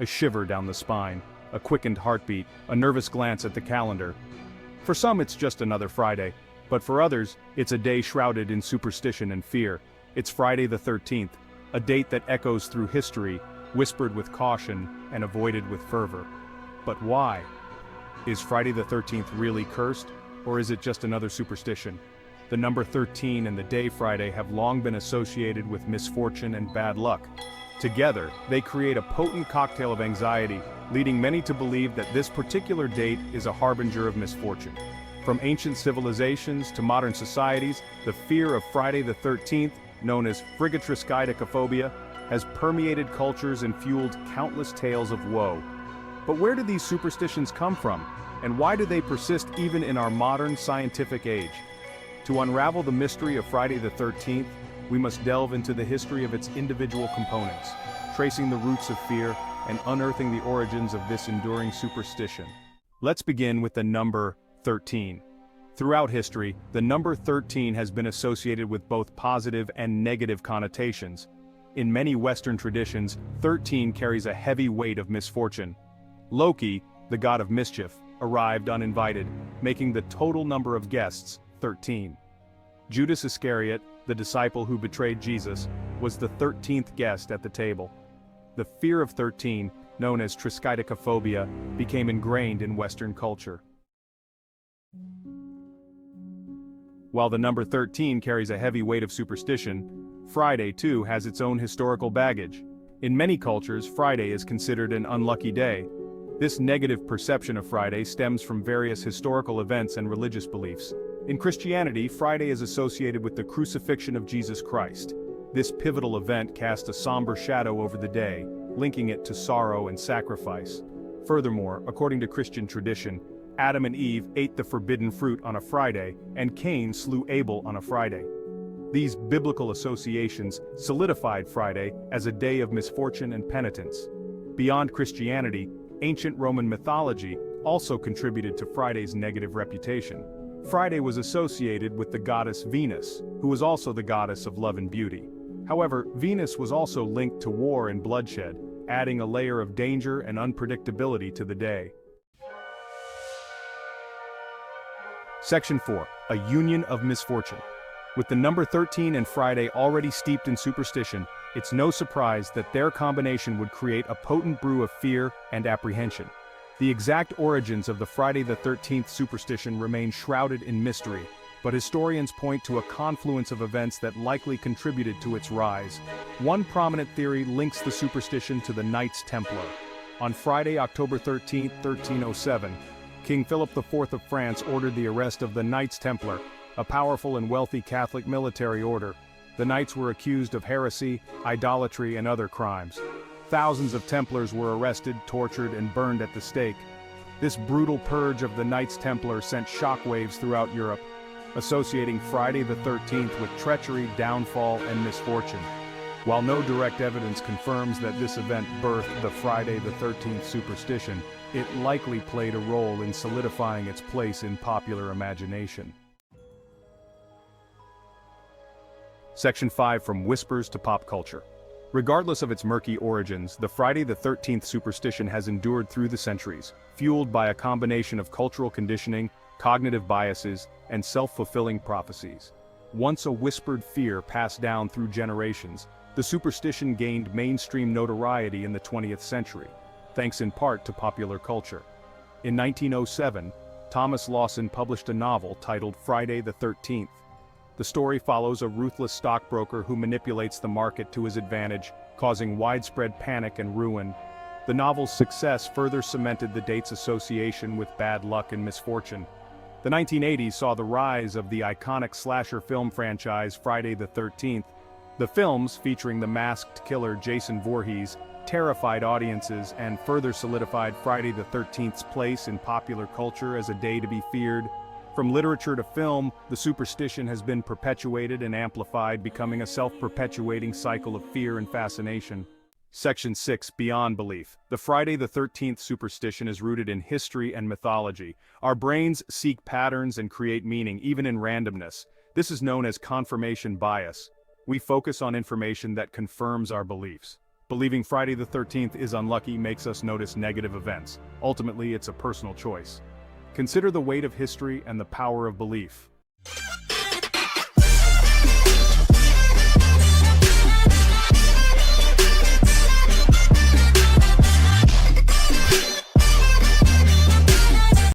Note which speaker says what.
Speaker 1: a shiver down the spine, a quickened heartbeat, a nervous glance at the calendar. For some it's just another Friday, but for others, it's a day shrouded in superstition and fear. It's Friday the 13th, a date that echoes through history, whispered with caution and avoided with fervor. But why? Is Friday the 13th really cursed, or is it just another superstition? The number 13 and the day Friday have long been associated with misfortune and bad luck. Together, they create a potent cocktail of anxiety, leading many to believe that this particular date is a harbinger of misfortune. From ancient civilizations to modern societies, the fear of Friday the 13th, known as frigatriskaidekaphobia, has permeated cultures and fueled countless tales of woe. But where do these superstitions come from, and why do they persist even in our modern scientific age? To unravel the mystery of Friday the 13th, we must delve into the history of its individual components, tracing the roots of fear and unearthing the origins of this enduring superstition. Let's begin with the number 13. Throughout history, the number 13 has been associated with both positive and negative connotations. In many Western traditions, 13 carries a heavy weight of misfortune. Loki, the god of mischief, arrived uninvited, making the total number of guests 13. Judas Iscariot, the disciple who betrayed Jesus, was the 13th guest at the table. The fear of 13, known as triskaidekaphobia, became ingrained in Western culture. While the number 13 carries a heavy weight of superstition, Friday too has its own historical baggage. In many cultures, Friday is considered an unlucky day. This negative perception of Friday stems from various historical events and religious beliefs. In Christianity, Friday is associated with the crucifixion of Jesus Christ. This pivotal event cast a somber shadow over the day, linking it to sorrow and sacrifice. Furthermore, according to Christian tradition, Adam and Eve ate the forbidden fruit on a Friday, and Cain slew Abel on a Friday. These biblical associations solidified Friday as a day of misfortune and penitence. Beyond Christianity, ancient Roman mythology also contributed to Friday's negative reputation. Friday was associated with the goddess Venus, who was also the goddess of love and beauty. However, Venus was also linked to war and bloodshed, adding a layer of danger and unpredictability to the day. Section 4. A union of misfortune. With the number 13 and Friday already steeped in superstition, it's no surprise that their combination would create a potent brew of fear and apprehension. The exact origins of the Friday the 13th superstition remain shrouded in mystery, but historians point to a confluence of events that likely contributed to its rise. One prominent theory links the superstition to the Knights Templar. On Friday, October 13, 1307, King Philip IV of France ordered the arrest of the Knights Templar, a powerful and wealthy Catholic military order. The Knights were accused of heresy, idolatry, and other crimes. Thousands of Templars were arrested, tortured, and burned at the stake. This brutal purge of the Knights Templar sent shockwaves throughout Europe, associating Friday the 13th with treachery, downfall, and misfortune. While no direct evidence confirms that this event birthed the Friday the 13th superstition, it likely played a role in solidifying its place in popular imagination. Section 5. From whispers to pop culture. Regardless of its murky origins, the Friday the 13th superstition has endured through the centuries, fueled by a combination of cultural conditioning, cognitive biases, and self-fulfilling prophecies. Once a whispered fear passed down through generations, the superstition gained mainstream notoriety in the 20th century, thanks in part to popular culture. In 1907, Thomas Lawson published a novel titled Friday the 13th. The story follows a ruthless stockbroker who manipulates the market to his advantage, causing widespread panic and ruin. The novel's success further cemented the date's association with bad luck and misfortune. The 1980s saw the rise of the iconic slasher film franchise Friday the 13th. The films, featuring the masked killer Jason Voorhees, terrified audiences and further solidified Friday the 13th's place in popular culture as a day to be feared. From literature to film, the superstition has been perpetuated and amplified, becoming a self-perpetuating cycle of fear and fascination. Section 6. Beyond belief. The Friday the 13th superstition is rooted in history and mythology. Our brains seek patterns and create meaning, even in randomness. This is known as confirmation bias. We focus on information that confirms our beliefs. Believing Friday the 13th is unlucky makes us notice negative events. Ultimately, it's a personal choice. Consider the weight of history and the power of belief.